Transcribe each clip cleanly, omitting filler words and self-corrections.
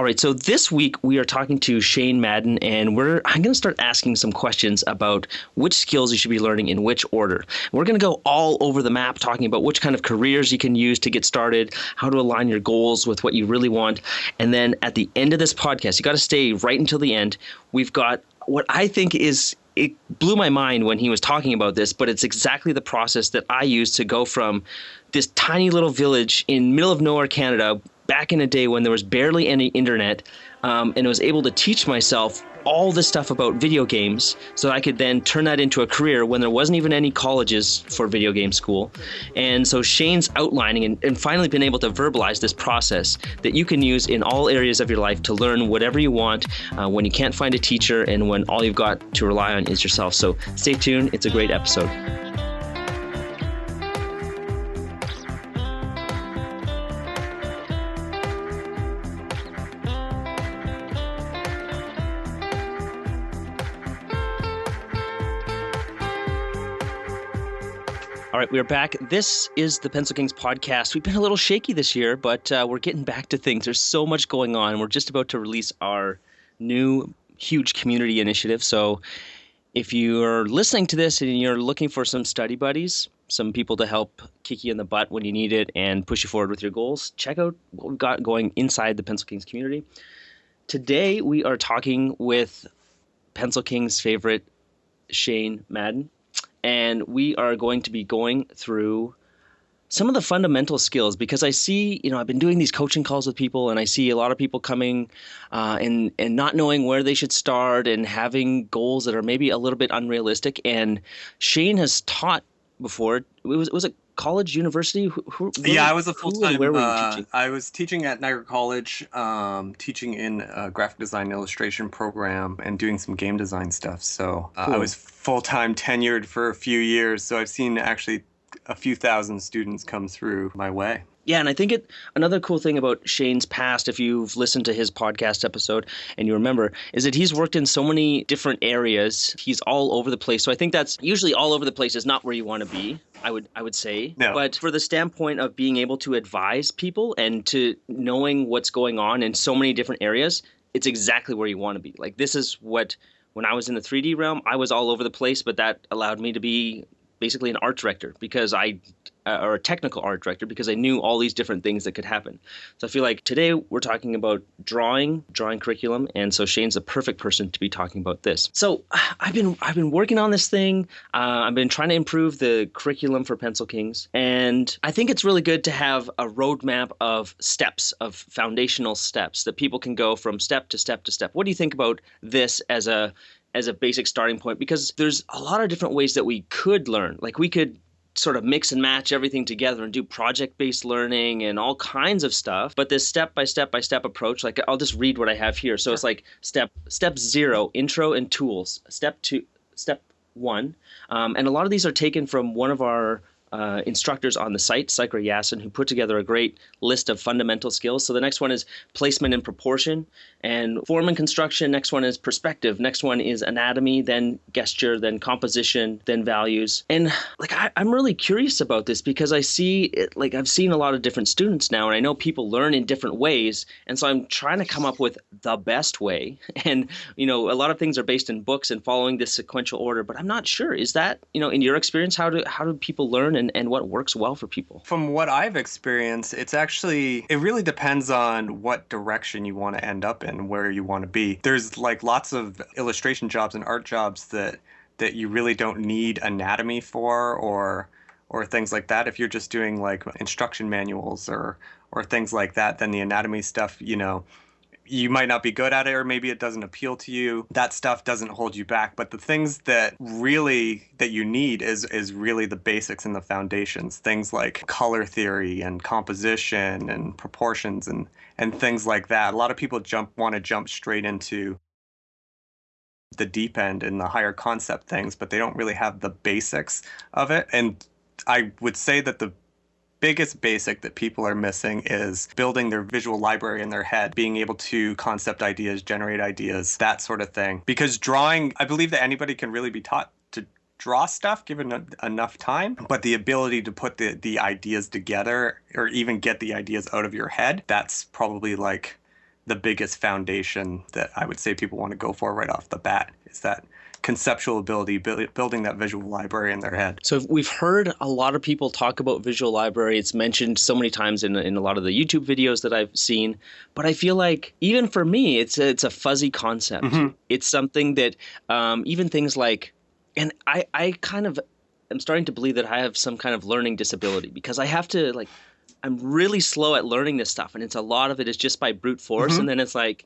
All right, so this week we are talking to Shane Madden, and I'm going to start asking some questions about which skills you should be learning in which order. We're going to go all over the map talking about which kind of careers you can use to get started, how to align your goals with what you really want, and then at the end of this podcast, you got to stay right until the end. We've got what I think it blew my mind when he was talking about this, but it's exactly the process that I used to go from this tiny little village in middle of nowhere, Canada, back in a day when there was barely any internet, and I was able to teach myself all this stuff about video games so that I could then turn that into a career when there wasn't even any colleges for video game school. And so Shane's outlining and finally been able to verbalize this process that you can use in all areas of your life to learn whatever you want when you can't find a teacher and when all you've got to rely on is yourself. So stay tuned. It's a great episode. All right, we're back. This is the Pencil Kings podcast. We've been a little shaky this year, but we're getting back to things. There's so much going on. We're just about to release our new huge community initiative. So if you're listening to this and you're looking for some study buddies, some people to help kick you in the butt when you need it and push you forward with your goals, check out what we've got going inside the Pencil Kings community. Today, we are talking with Pencil Kings' favorite, Shane Madden. And we are going to be going through some of the fundamental skills because I see, I've been doing these coaching calls with people and I see a lot of people coming and not knowing where they should start and having goals that are maybe a little bit unrealistic. And Shane has taught before. Was it college, university? I was a full-time. Where were you teaching? I was teaching at Niagara College, teaching in a graphic design illustration program and doing some game design stuff. So Cool. I was full-time tenured for a few years. So I've seen actually a few thousand students come through my way. Yeah, and I think another cool thing about Shane's past, if you've listened to his podcast episode and you remember, is that he's worked in so many different areas. He's all over the place. So I think that's usually all over the place is not where you want to be, I would say. No. But for the standpoint of being able to advise people and to knowing what's going on in so many different areas, it's exactly where you want to be. Like this is what, when I was in the 3D realm, I was all over the place, but that allowed me to be basically an art director because or a technical art director because I knew all these different things that could happen. So I feel like today we're talking about drawing curriculum, and so Shane's the perfect person to be talking about this. So I've been working on this thing. I've been trying to improve the curriculum for Pencil Kings, and I think it's really good to have a roadmap of steps, of foundational steps that people can go from step to step to step. What do you think about this as a basic starting point? Because there's a lot of different ways that we could learn. Like we could sort of mix and match everything together and do project-based learning and all kinds of stuff. But this step-by-step approach, like I'll just read what I have here. So it's like step 0, intro and tools. Step 1. And a lot of these are taken from one of our instructors on the site, Psychra Yasin, who put together a great list of fundamental skills. So the next one is placement and proportion, and form and construction. Next one is perspective. Next one is anatomy, then gesture, then composition, then values. And like I'm really curious about this because I see it, like I've seen a lot of different students now, and I know people learn in different ways. And so I'm trying to come up with the best way. And a lot of things are based in books and following this sequential order, but I'm not sure. Is that in your experience, how do people learn and what works well for people? From what I've experienced, it really depends on what direction you want to end up in, where you want to be. There's like lots of illustration jobs and art jobs that you really don't need anatomy for or things like that. If you're just doing like instruction manuals or things like that, then the anatomy stuff, you might not be good at it, or maybe it doesn't appeal to you. That stuff doesn't hold you back. But the things that you need is really the basics and the foundations. Things like color theory and composition and proportions and things like that. A lot of people want to jump straight into the deep end and the higher concept things, but they don't really have the basics of it. And I would say that the biggest basic that people are missing is building their visual library in their head, being able to concept ideas, generate ideas, that sort of thing. Because drawing, I believe that anybody can really be taught to draw stuff given enough time, but the ability to put the ideas together or even get the ideas out of your head, that's probably like the biggest foundation that I would say people want to go for right off the bat is that conceptual ability, building that visual library in their head. So we've heard a lot of people talk about visual library. It's mentioned so many times in a lot of the YouTube videos that I've seen, but I feel like even for me, it's a fuzzy concept. Hmm. It's something that even things like, and I kind of am starting to believe that I have some kind of learning disability because I have to like I'm really slow at learning this stuff, and it's a lot of it is just by brute force, Hmm. and then it's like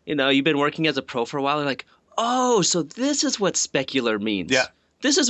you've been working as a pro for a while. You're like, oh, so this is what specular Yeah. means. This is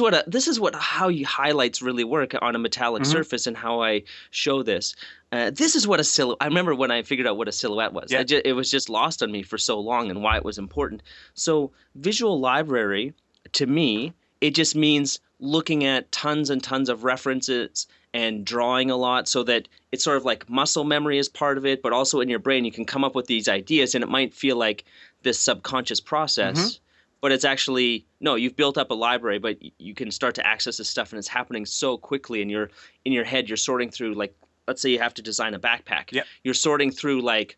what how you highlights really work on a metallic Hmm. surface and how I show this. This is what a silhouette. I remember when I figured out what a silhouette was. Yeah. It was just lost on me for so long and why it was important. So visual library, to me, it just means looking at tons and tons of references and drawing a lot so that it's sort of like muscle memory is part of it, but also in your brain you can come up with these ideas and it might feel like this subconscious Hmm. process, but it's actually no, you've built up a library, but you can start to access this stuff and it's happening so quickly and you're in your head you're sorting through like let's say you have to design a backpack. Yeah. You're sorting through like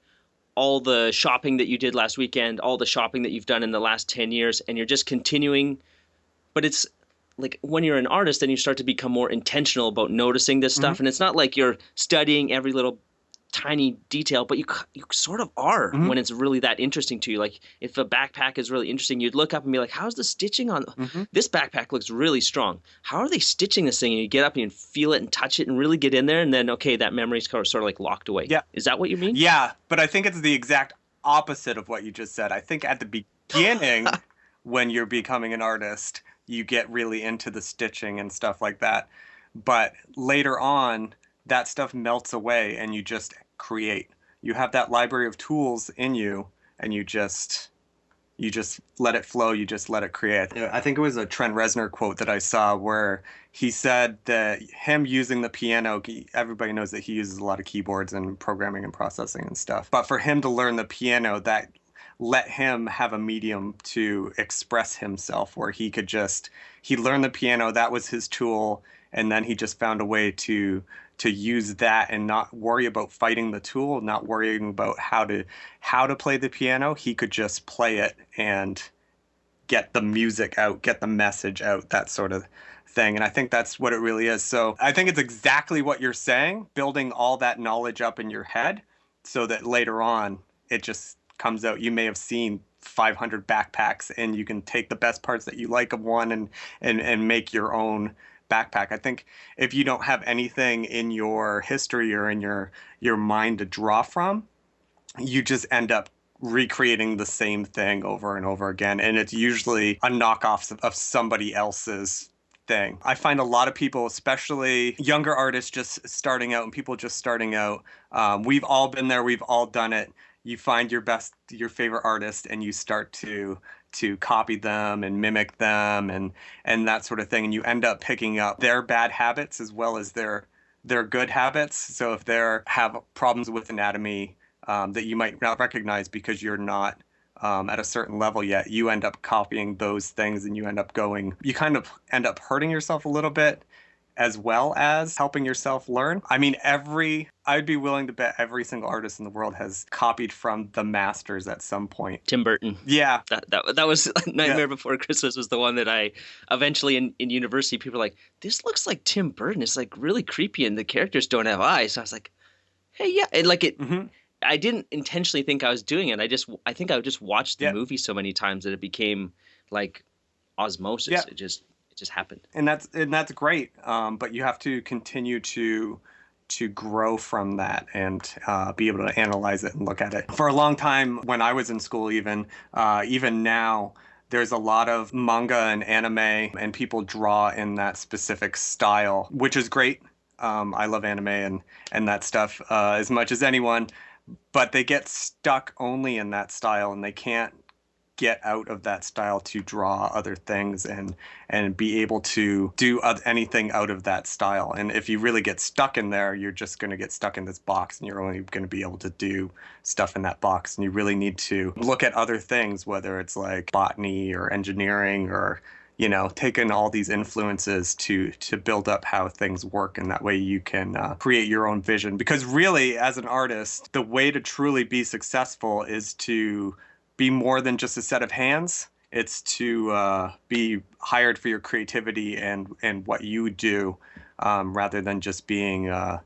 all the shopping that you did last weekend, all the shopping that you've done in the last 10 years and you're just continuing, but it's like when you're an artist then you start to become more intentional about noticing this Hmm. stuff and it's not like you're studying every little tiny detail but you sort of are Hmm. when it's really that interesting to you. Like if a backpack is really interesting you'd look up and be like how's the stitching on Hmm. this backpack looks really strong, how are they stitching this thing, and you get up and you feel it and touch it and really get in there and then okay that memory's sort of like locked away. Yeah. Is that what you mean? Yeah. But I think it's the exact opposite of what you just said. I think at the beginning, when you're becoming an artist, you get really into the stitching and stuff like that. But later on, that stuff melts away and you just create. You have that library of tools in you and you just let it flow, you just let it create. Yeah, I think it was a Trent Reznor quote that I saw where he said that him using the piano, everybody knows that he uses a lot of keyboards and programming and processing and stuff. But for him to learn the piano, that let him have a medium to express himself where he learned the piano, that was his tool, and then he just found a way to use that and not worry about fighting the tool, not worrying about how to play the piano. He could just play it and get the music out, get the message out, that sort of thing. And I think that's what it really is. So I think it's exactly what you're saying, building all that knowledge up in your head so that later on it just comes out. You may have seen 500 backpacks and you can take the best parts that you like of one and make your own backpack. I think if you don't have anything in your history or in your mind to draw from, you just end up recreating the same thing over and over again. And it's usually a knockoff of somebody else's thing. I find a lot of people, especially younger artists just starting out and people just starting out, we've all been there, we've all done it. You find your favorite artist, and you start to copy them and mimic them and that sort of thing. And you end up picking up their bad habits as well as their good habits. So if they have problems with anatomy, that you might not recognize because you're not at a certain level yet, you end up copying those things and you kind of end up hurting yourself a little bit as well as helping yourself learn. I mean, I'd be willing to bet every single artist in the world has copied from the masters at some point. Tim Burton. Yeah. That was Yeah. Nightmare Before Christmas was the one that I eventually in university people were like, this looks like Tim Burton. It's like really creepy and the characters don't have eyes. So I was like, hey, yeah. And like it Hmm. I didn't intentionally think I was doing it. I think I just watched the Yeah. movie so many times that it became like Yeah. osmosis. It just happened. And that's great. But you have to continue to grow from that and be able to analyze it and look at it. For a long time, when I was in school, even now, there's a lot of manga and anime, and people draw in that specific style, which is great. I love anime and that stuff as much as anyone, but they get stuck only in that style, and they can't get out of that style to draw other things and be able to do anything out of that style. And if you really get stuck in there, you're just going to get stuck in this box and you're only going to be able to do stuff in that box. And you really need to look at other things, whether it's like botany or engineering or take in all these influences to build up how things work, and that way you can create your own vision. Because really, as an artist, the way to truly be successful is to be more than just a set of hands. It's to be hired for your creativity and what you do, rather than just being a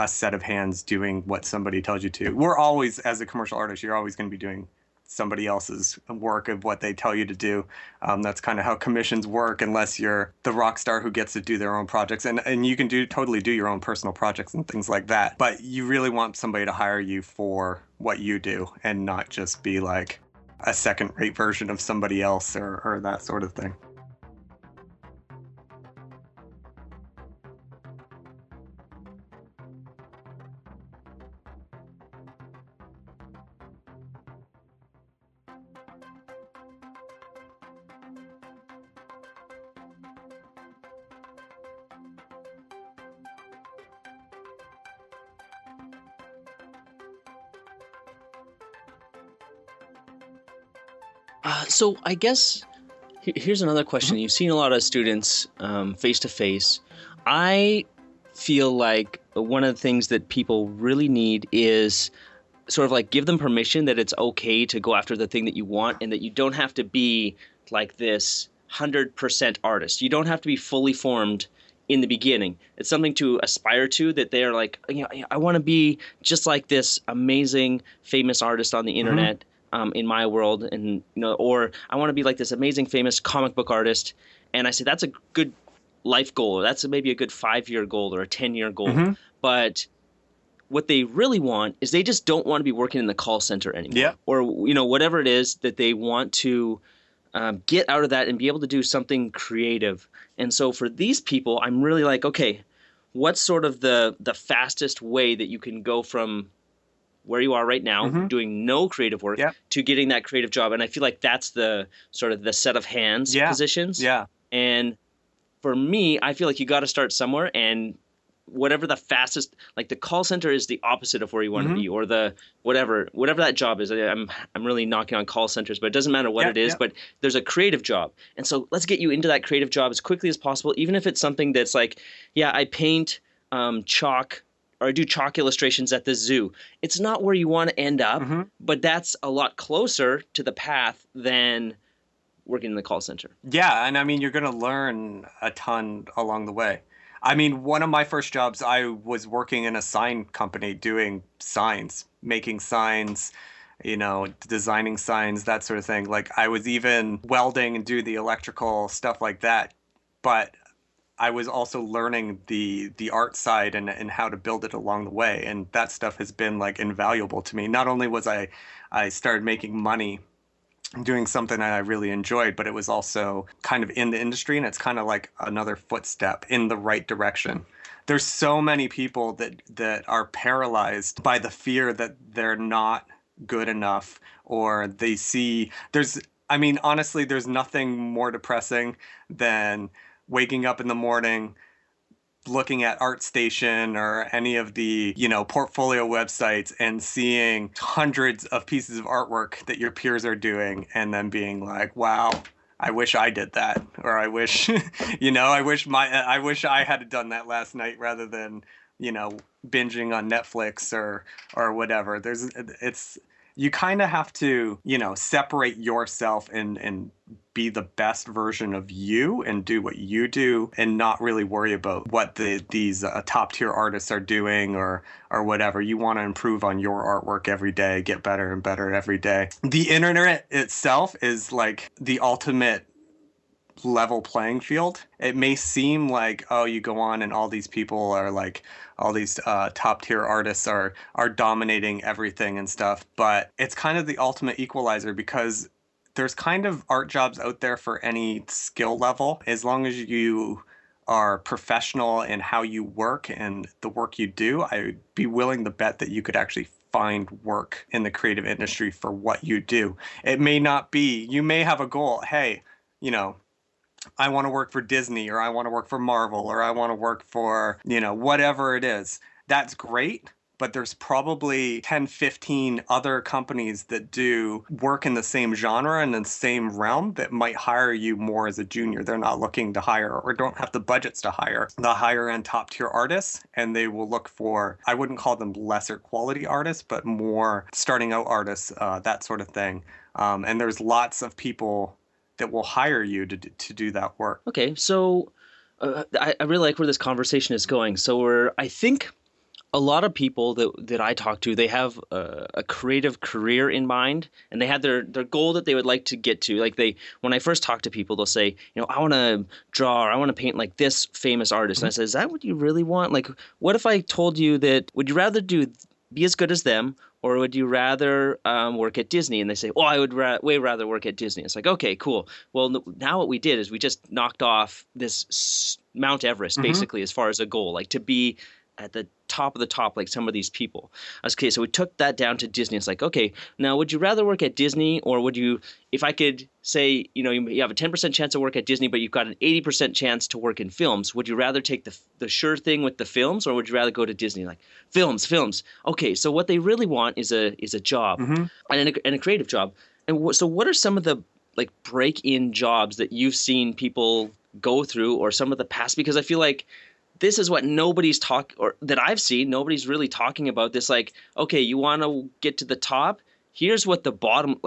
set of hands doing what somebody tells you to. We're always, as a commercial artist, you're always going to be doing somebody else's work of what they tell you to do. That's kind of how commissions work, unless you're the rock star who gets to do their own projects. And you can totally do your own personal projects and things like that. But you really want somebody to hire you for what you do and not just be like a second-rate version of somebody else, or that sort of thing. So I guess here's another question. Mhm. You've seen a lot of students face to face. I feel like one of the things that people really need is sort of like give them permission that it's okay to go after the thing that you want, and that you don't have to be like this 100% artist. You don't have to be fully formed in the beginning. It's something to aspire to, that they're like, I want to be just like this amazing famous artist on the Mhm. internet, in my world, and or I want to be like this amazing famous comic book artist. And I say that's a good life goal, or that's maybe a good 5 year goal or a 10 year goal. Mhm. But what they really want is they just don't want to be working in the call center anymore, Yeah. or whatever it is that they want to get out of that and be able to do something creative. And so for these people, I'm really like, okay, what's sort of the fastest way that you can go from where you are right now, Mhm. doing no creative work, Yeah. to getting that creative job? And I feel like that's the sort of the set of hands Yeah. positions. Yeah. And for me, I feel like you got to start somewhere, and whatever the fastest, like the call center is the opposite of where you want to Mhm. be, or the whatever that job is. I'm really knocking on call centers, but it doesn't matter what Yeah. it is. Yeah. But there's a creative job, and so let's get you into that creative job as quickly as possible, even if it's something that's like, yeah, I paint chalk, or I do chalk illustrations at the zoo. It's not where you want to end up, Mhm. but that's a lot closer to the path than working in the call center. Yeah, and I mean, you're going to learn a ton along the way. I mean, one of my first jobs, I was working in a sign company doing signs, making signs, designing signs, that sort of thing. Like I was even welding and do the electrical stuff like that. But I was also learning the art side and how to build it along the way. And that stuff has been like invaluable to me. Not only was I started making money doing something that I really enjoyed, but it was also kind of in the industry, and it's kind of like another footstep in the right direction. There's so many people that are paralyzed by the fear that they're not good enough, or they see there's I mean, honestly, there's nothing more depressing than waking up in the morning, looking at ArtStation or any of the, portfolio websites, and seeing hundreds of pieces of artwork that your peers are doing, and then being like, wow, I wish I did that. Or I wish, I wish I had done that last night rather than, binging on Netflix or whatever. It's you kind of have to, separate yourself and be the best version of you and do what you do, and not really worry about what these top tier artists are doing, or whatever. You want to improve on your artwork every day, get better and better every day. The internet itself is like the ultimate level playing field. It may seem like, oh, you go on and all these people are like, all these top tier artists are dominating everything and stuff, but it's kind of the ultimate equalizer, because there's kind of art jobs out there for any skill level, as long as you are professional in how you work and the work you do. I'd be willing to bet that you could actually find work in the creative industry for what you do. It may not be, you may have a goal, hey, you know, I want to work for Disney, or I want to work for Marvel, or I want to work for, whatever it is. That's great. but there's probably 10, 15 other companies that do work in the same genre and the same realm that might hire you more as a junior. They're not looking to hire or don't have the budgets to hire the higher end top tier artists, and they will look for, I wouldn't call them lesser quality artists, but more starting out artists, that sort of thing. And there's lots of people that will hire you to do that work. Okay, so I really like where this conversation is going. So I think a lot of people that I talk to, they have a creative career in mind, and they have their goal that they would like to get to. Like when I first talk to people, they'll say, I want to draw or I want to paint like this famous artist. And I say, is that what you really want? Like, what if I told you that, would you rather be as good as them, or would you rather work at Disney? And they say, oh, I would way rather work at Disney. It's like, okay, cool. Well, now what we did is we just knocked off this Mount Everest, basically, as far as a goal, like to be at the top of the top, like some of these people. Okay, so we took that down to Disney. It's like, okay, now would you rather work at Disney, or would you, if I could say, you have a 10% chance to work at Disney, but you've got an 80% chance to work in films, would you rather take the sure thing with the films, or would you rather go to Disney? Like, films. Okay, so what they really want is a job, and a creative job. And so what are some of the like break-in jobs that you've seen people go through, or some of the past? Because I feel like this is what that I've seen. Nobody's really talking about this. Like, okay, you want to get to the top. Here's what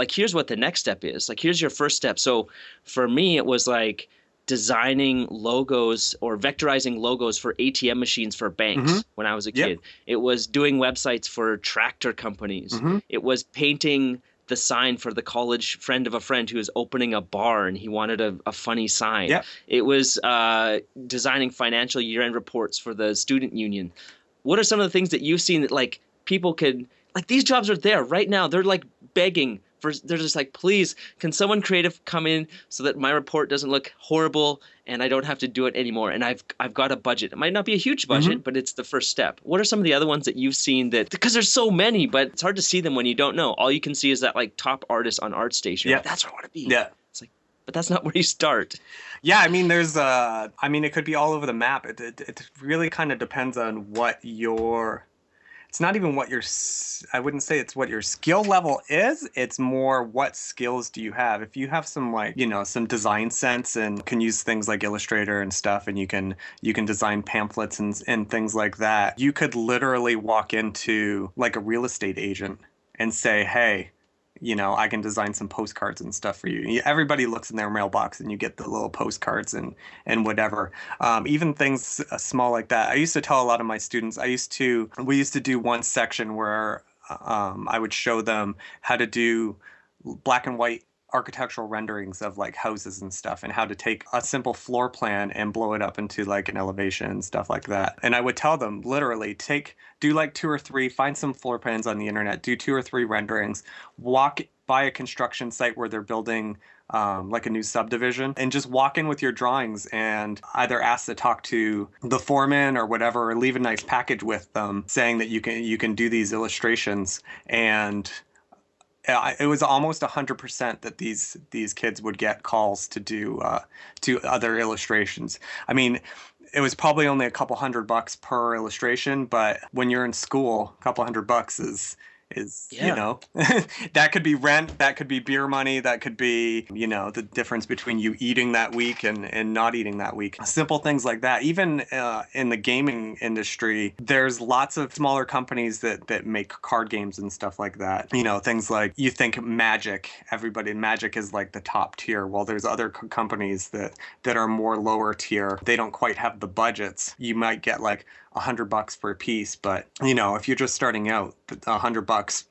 here's what the next step is. Like, here's your first step. So for me, it was like designing logos or vectorizing logos for ATM machines for banks when I was a kid. Yep. It was doing websites for tractor companies. It was painting the sign for the college friend of a friend who was opening a bar and he wanted a funny sign. Yep. It was designing financial year-end reports for the student union. What are some of the things that you've seen that like people could, like these jobs are there right now. They're like begging they're just like, please, can someone creative come in so that my report doesn't look horrible and I don't have to do it anymore? And I've got a budget. It might not be a huge budget, but it's the first step. What are some of the other ones that you've seen that, because there's so many, but it's hard to see them when you don't know. All you can see is that like top artist on ArtStation. Yeah. Like, that's where I want to be. Yeah. It's like, but that's not where you start. Yeah, I mean, it could be all over the map. It really kind of depends on what it's not even I wouldn't say it's what your skill level is. It's more what skills do you have. If you have some some design sense and can use things like Illustrator and stuff, and you can design pamphlets and things like that, you could literally walk into like a real estate agent and say, hey, I can design some postcards and stuff for you. Everybody looks in their mailbox and you get the little postcards and whatever. Even things small like that. I used to tell a lot of my students, we used to do one section where I would show them how to do black and white architectural renderings of like houses and stuff, and how to take a simple floor plan and blow it up into like an elevation and stuff like that. And I would tell them literally do like 2 or 3, find some floor plans on the internet, do 2 or 3 renderings, walk by a construction site where they're building like a new subdivision, and just walk in with your drawings and either ask to talk to the foreman or whatever, or leave a nice package with them saying that you can do these illustrations. And it was almost 100% that these kids would get calls to do other illustrations. I mean, it was probably only a couple $100 per illustration, but when you're in school, a couple $100 is that could be rent, that could be beer money, that could be the difference between you eating that week and not eating that week. Simple things like that. Even in the gaming industry, there's lots of smaller companies that make card games and stuff like that. Things like, you think Magic is like the top tier. Well, there's other companies that are more lower tier. They don't quite have the budgets. You might get like $100 for a piece, but if you're just starting out, $100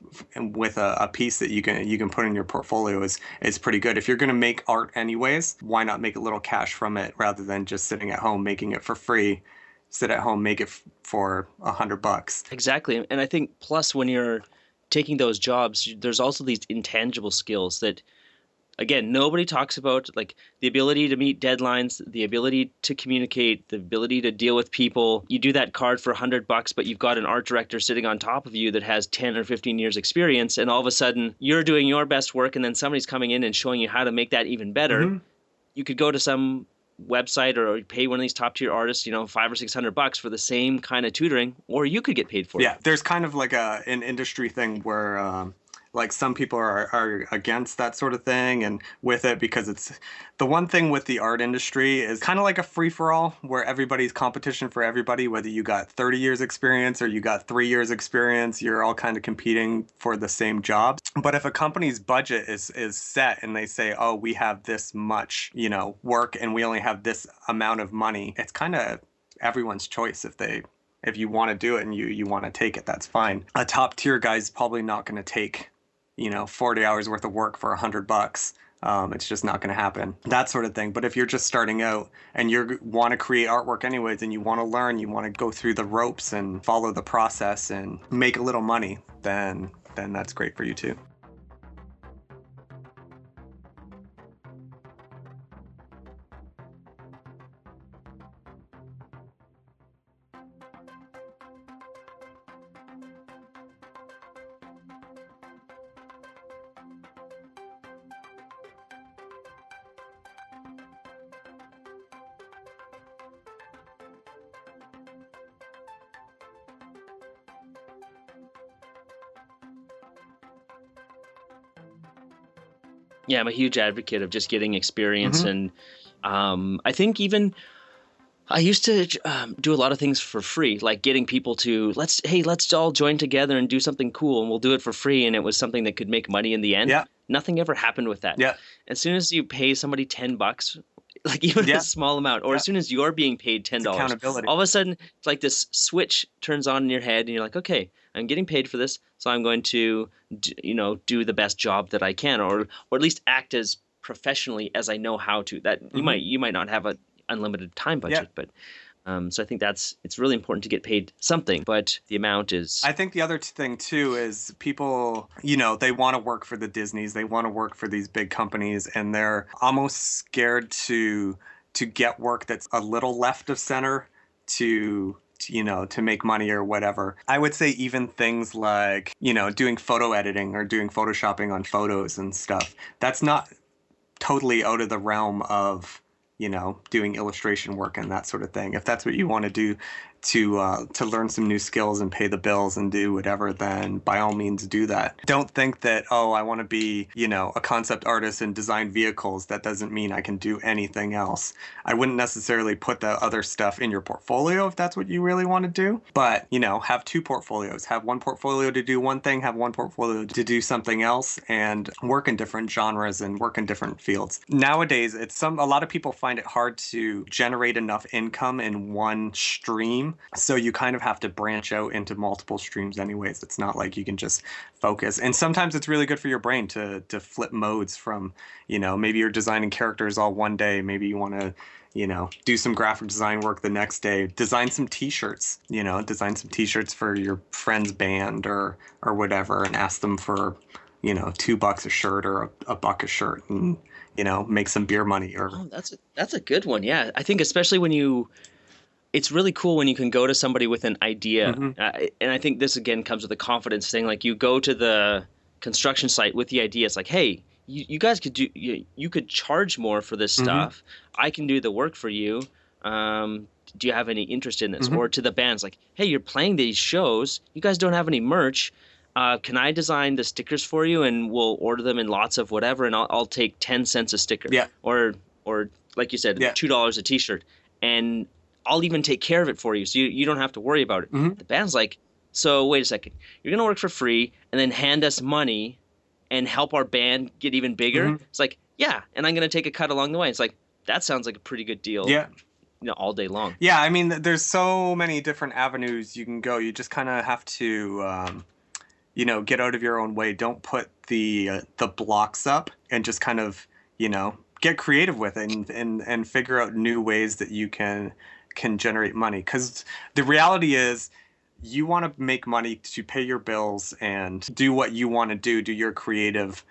with a piece that you can put in your portfolio is pretty good. If you're going to make art anyways, why not make a little cash from it rather than just sitting at home making it for free? Sit at home, make it for $100. Exactly. And I think plus when you're taking those jobs, there's also these intangible skills that, again, nobody talks about, like the ability to meet deadlines, the ability to communicate, the ability to deal with people. You do that card for $100, but you've got an art director sitting on top of you that has 10 or 15 years experience. And all of a sudden you're doing your best work, and then somebody's coming in and showing you how to make that even better. You could go to some website or pay one of these top tier artists, you know, 500 or 600 bucks for the same kind of tutoring, or you could get paid for it. Yeah, there's kind of like an industry thing where like some people are against that sort of thing and with it because it's the one thing with the art industry is kind of like a free for all where everybody's competition for everybody, whether you got 30 years experience or you got 3 years experience, you're all kind of competing for the same jobs. But if a company's budget is set and they say, oh, we have this much, you know, work and we only have this amount of money, it's kind of everyone's choice if you want to do it and you want to take it, that's fine. A top tier guy's probably not going to take, you know, 40 hours worth of work for $100. It's just not going to happen. That sort of thing. But if you're just starting out and you want to create artwork anyways, and you want to learn, you want to go through the ropes and follow the process and make a little money, then that's great for you too. Yeah, I'm a huge advocate of just getting experience, Hmm. and I think even I used to do a lot of things for free, like getting people to let's all join together and do something cool, and we'll do it for free, and it was something that could make money in the end. Yeah, Nothing ever happened with that. yeah, As soon as you pay somebody $10, like even a yeah, small amount, or yeah. as soon as you're being paid It's $10, accountability. all of a sudden it's like this switch turns on in your head, and you're like, okay, I'm getting paid for this, so I'm going to, you know, do the best job that I can, or at least act as professionally as I know how to. That Hmm. you might not have a unlimited time Yeah. budget, but so I think it's really important to get paid something, but the amount is I think the other thing too is people, you know, they want to work for the Disneys, they want to work for these big companies, and they're almost scared to get work that's a little left of center you know, to make money or whatever. I would say even things like, you know, doing photo editing or doing photoshopping on photos and stuff. That's not totally out of the realm of, you know, doing illustration work and that sort of thing. If that's what you want to do to learn some new skills and pay the bills and do whatever, then by all means do that. Don't think that, oh, I want to be, you know, a concept artist and design vehicles. That doesn't mean I can do anything else. I wouldn't necessarily put the other stuff in your portfolio if that's what you really want to do. But, you know, have two portfolios. Have one portfolio to do one thing, have one portfolio to do something else, and work in different genres and work in different fields. Nowadays, a lot of people find it hard to generate enough income in one stream. So you kind of have to branch out into multiple streams anyways. It's not like you can just focus. And sometimes it's really good for your brain to flip modes from, you know, maybe you're designing characters all one day. Maybe you want to, you know, do some graphic design work the next day, design some t-shirts, you know, design some t-shirts for your friend's band or whatever, and ask them for, you know, $2 a shirt or a buck a shirt, and, you know, make some beer money or oh, that's a good one. Yeah, I think especially when you it's really cool when you can go to somebody with an idea. hmm And I think this again comes with a confidence thing. Like you go to the construction site with the idea. It's like, hey, you guys could you could charge more for this hmm stuff. I can do the work for you. Do you have any interest in this? hmm Or to the bands, like, hey, you're playing these shows. You guys don't have any merch. Can I design the stickers for you, and we'll order them in lots of whatever, and I'll take 10 cents a sticker, yeah, or like you said, yeah, $2 a t-shirt, and I'll even take care of it for you, so you don't have to worry about it. hmm The band's like, so wait a second, you're gonna work for free and then hand us money and help our band get even bigger? hmm It's like, yeah, and I'm gonna take a cut along the way. It's like that sounds like a pretty good deal, yeah. you know, all day long. Yeah, I mean, there's so many different avenues you can go. You just kind of have to, you know, get out of your own way. Don't put the blocks up, and just kind of, you know, get creative with it and figure out new ways that you can generate money. Because the reality is, you want to make money to pay your bills and do what you want to do your creative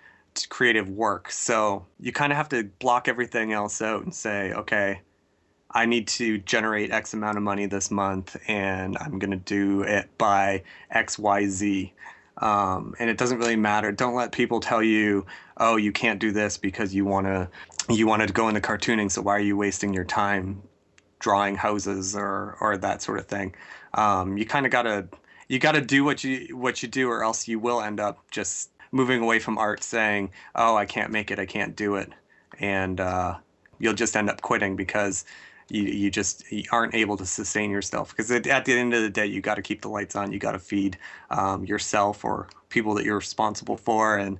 work. So you kind of have to block everything else out and say, okay, I need to generate X amount of money this month, and I'm going to do it by XYZ. And it doesn't really matter. Don't let people tell you, oh, you can't do this because you wanted to go into cartooning, so why are you wasting your time drawing houses or that sort of thing? You kind of gotta do what you do, or else you will end up just moving away from art, saying, "Oh, I can't make it, I can't do it," and you'll just end up quitting because you aren't able to sustain yourself. Because at the end of the day, you got to keep the lights on, you got to feed yourself or people that you're responsible for, and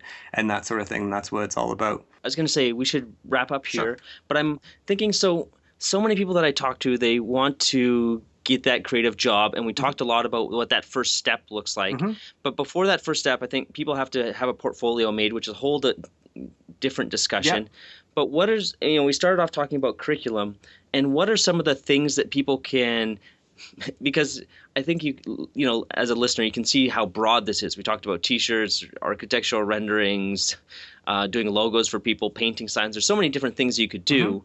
that sort of thing. That's what it's all about. I was going to say we should wrap up Sure. here, but I'm thinking so many people that I talk to, they want to get that creative job, and we Hmm. talked a lot about what that first step looks like. Hmm. But before that first step, I think people have to have a portfolio made, which is a whole different Yeah. discussion. But what is, we started off talking about curriculum, and what are some of the things that people can, because I think as a listener, you can see how broad this is. We talked about t-shirts, architectural renderings, doing logos for people, painting signs. There's so many different things you could Hmm. do.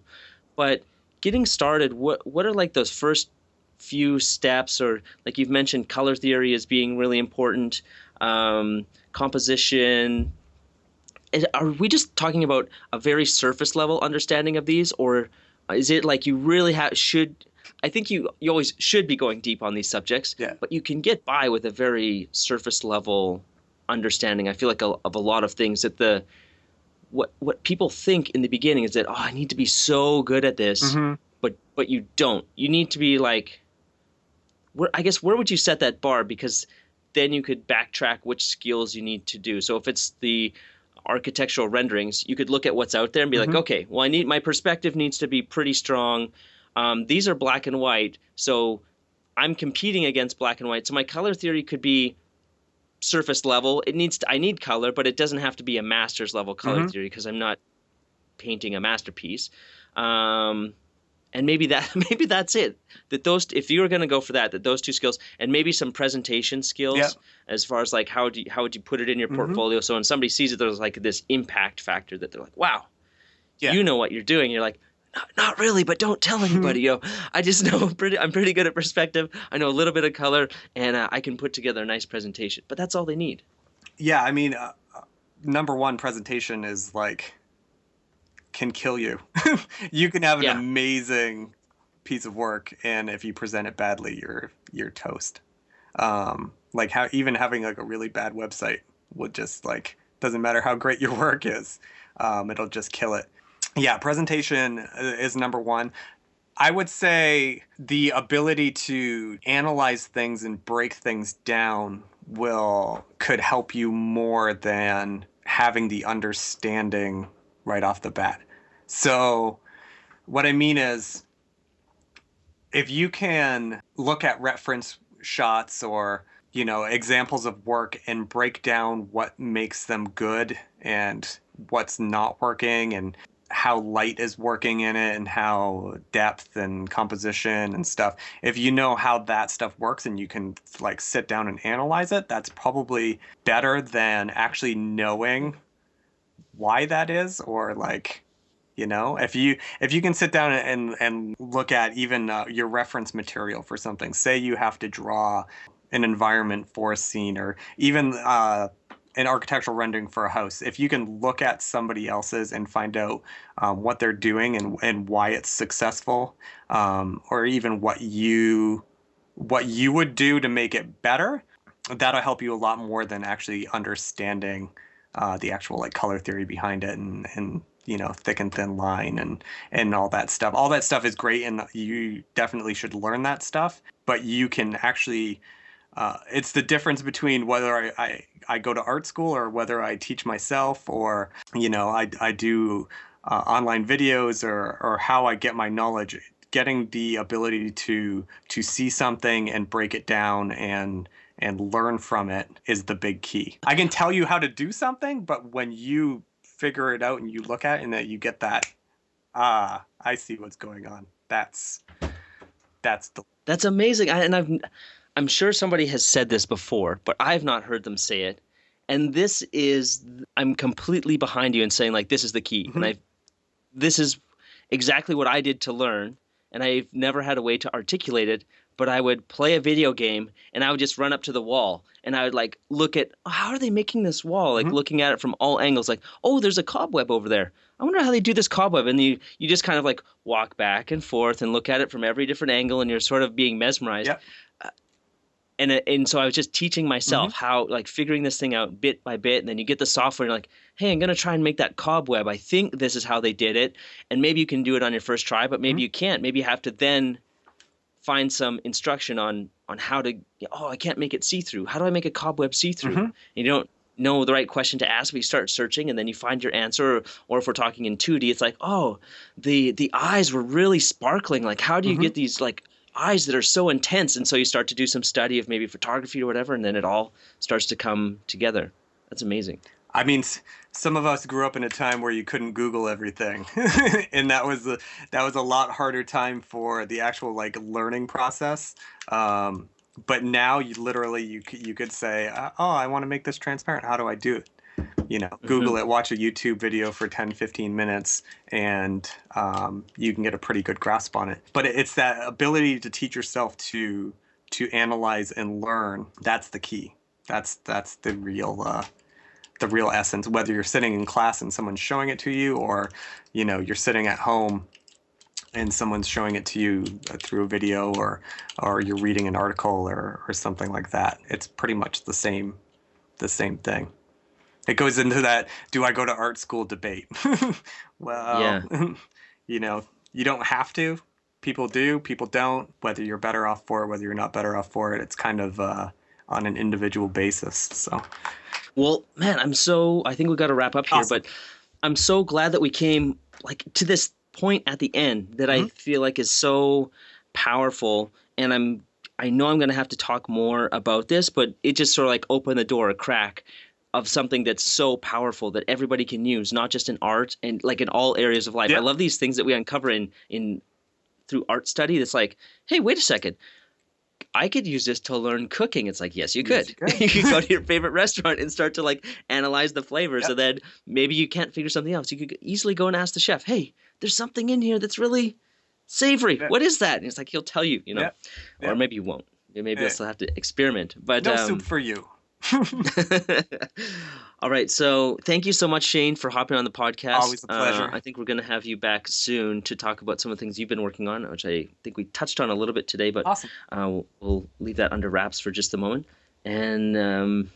But getting started, what are like those first few steps, or like you've mentioned, color theory as being really important, composition. Are we just talking about a very surface level understanding of these, or is it like you really should? I think you always should be going deep on these subjects, Yeah. but you can get by with a very surface level understanding. I feel like of a lot of things that what people think in the beginning is that, oh, I need to be so good at this, Hmm. but you don't. You need to be like, where would you set that bar? Because then you could backtrack which skills you need to do. So if it's the architectural renderings, you could look at what's out there and be like, Hmm. okay, well, I need my perspective needs to be pretty strong. These are black and white, so I'm competing against black and white. So my color theory could be surface level. I need color, but it doesn't have to be a master's level color Hmm. theory because I'm not painting a masterpiece. Um, and maybe that maybe that's it. That those if you were going to go for that those two skills, and maybe some presentation Yeah. skills as far as like how would you put it in your Hmm. portfolio, so when somebody sees it, there's like this impact factor that they're like, wow, Yeah. you know what you're doing. You're like, not really, but don't tell anybody. I just know I'm pretty good at perspective. I know a little bit of color, and I can put together a nice presentation. But that's all they need. Yeah. I mean, number one, presentation is like can kill you. You can have an Yeah, amazing piece of work, and if you present it badly, you're toast. Like how even having like a really bad website would just like doesn't matter how great your work is, it'll just kill it. Yeah, presentation is number one. I would say the ability to analyze things and break things down will could help you more than having the understanding right off the bat. So what I mean is if you can look at reference shots or examples of work and break down what makes them good and what's not working and how light is working in it and how depth and composition and stuff, if you know how that stuff works and you can like sit down and analyze it, that's probably better than actually knowing why that is, or like if you can sit down and look at even your reference material for something, say you have to draw an environment for a scene, or even an architectural rendering for a house. If you can look at somebody else's and find out what they're doing and why it's successful, or even what you would do to make it better, that'll help you a lot more than actually understanding the actual like color theory behind it and thick and thin line and all that stuff. All that stuff is great, and you definitely should learn that stuff. But you can actually, it's the difference between whether I go to art school or whether I teach myself, or I do online videos, or how I get my knowledge. Getting the ability to see something and break it down and learn from it is the big key. I can tell you how to do something, but when you figure it out and you look at it and that you get that, I see what's going on. That's the that's amazing. I'm sure somebody has said this before, but I've not heard them say it. And I'm completely behind you in saying like this is the key. And Mhm. this is exactly what I did to learn, and I've never had a way to articulate it, but I would play a video game and I would just run up to the wall and I would like look at, "Oh, how are they making this wall?" Like Hmm. looking at it from all angles, like, oh, there's a cobweb over there. I wonder how they do this cobweb. And you just kind of like walk back and forth and look at it from every different angle, and you're sort of being mesmerized. Yep. And so I was just teaching Hmm. myself how, like, figuring this thing out bit by bit, and then you get the software and you're like, hey, I'm gonna try and make that cobweb. I think this is how they did it, and maybe you can do it on your first try, but maybe Hmm. you can't. Maybe you have to then find some instruction on how to. Oh, I can't make it see through. How do I make a cobweb see through? Hmm. You don't know the right question to ask, but you start searching, and then you find your answer. Or if we're talking in 2D, it's like, oh, the eyes were really sparkling. Like, how do you Hmm. get these like eyes that are so intense? And so you start to do some study of maybe photography or whatever, and then it all starts to come together. That's amazing. I mean, some of us grew up in a time where you couldn't Google everything, and that was a lot harder time for the actual like learning process. But now you literally you could say, "Oh, I want to make this transparent. How do I do it?" Hmm. Google it, watch a YouTube video for 10, 15 minutes, and you can get a pretty good grasp on it. But it's that ability to teach yourself to analyze and learn. That's the key. That's the real essence, whether you're sitting in class and someone's showing it to you, or you're sitting at home and someone's showing it to you through a video, or you're reading an article, or something like that. It's pretty much the same thing. It goes into that do I go to art school debate. Well, Yeah. you know you don't have to. People do, people don't. Whether you're better off for it, whether you're not better off for it, it's kind of on an individual basis. So Well, man, I think we got to wrap up here, awesome. but I'm so glad that we came like to this point at the end that I Hmm. feel like is so powerful. And I know I'm going to have to talk more about this, but it just sort of like opened the door a crack of something that's so powerful that everybody can use, not just in art and like in all areas of life. I Yep. love these things that we uncover in through art study. That's like, hey, wait a second. I could use this to learn cooking. It's like, yes, you Yes, could. you could. You could go to your favorite restaurant and start to like analyze the flavors. Yep. And then maybe you can't figure something else. You could easily go and ask the chef, hey, there's something in here that's really savory. Yep. What is that? And it's like, he'll tell you, Yep. or Yep. maybe you won't. Maybe you'll Eh, still have to experiment. But no soup for you. all right. So thank you so much, Shane, for hopping on the podcast. Always a pleasure. I think we're going to have you back soon to talk about some of the things you've been working on, which I think we touched on a little bit today, but Awesome. we'll leave that under wraps for just a moment. And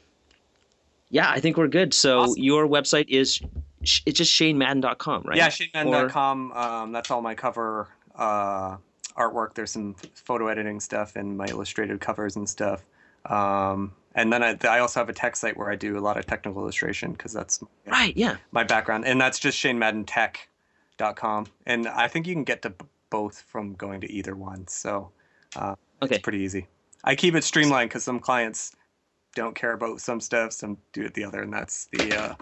yeah, I think we're good. So Awesome. your website is it's just shanemadden.com, Yeah, right? Or shaneman.com. That's all my cover artwork. There's some photo editing stuff and my illustrated covers and stuff. And then I also have a tech site where I do a lot of technical illustration because that's right, yeah. my background. And that's just shanemadden.tech.com. And I think you can get to both from going to either one. So it's Okay. pretty easy. I keep it streamlined because some clients don't care about some stuff, some do it the other, and Right. Just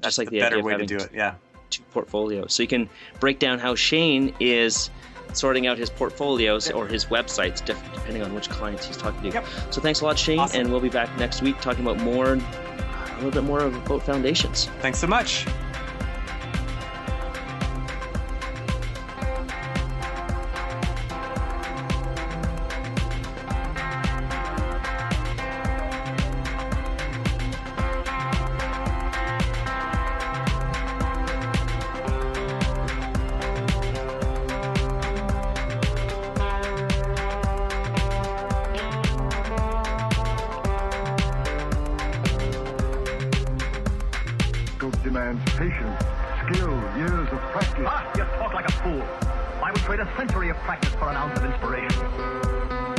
that's like the the idea better of way to having do it. Yeah. two portfolios. So you can break down how Shane is sorting out his portfolios Yep. or his websites, depending on which clients he's talking to. Yep. So thanks a lot, Shane, Awesome. and we'll be back next week talking about a little bit more about foundations. Thanks so much. Scope demands patience, skill, years of practice. Ah, you talk like a fool. I would trade a century of practice for an ounce of inspiration.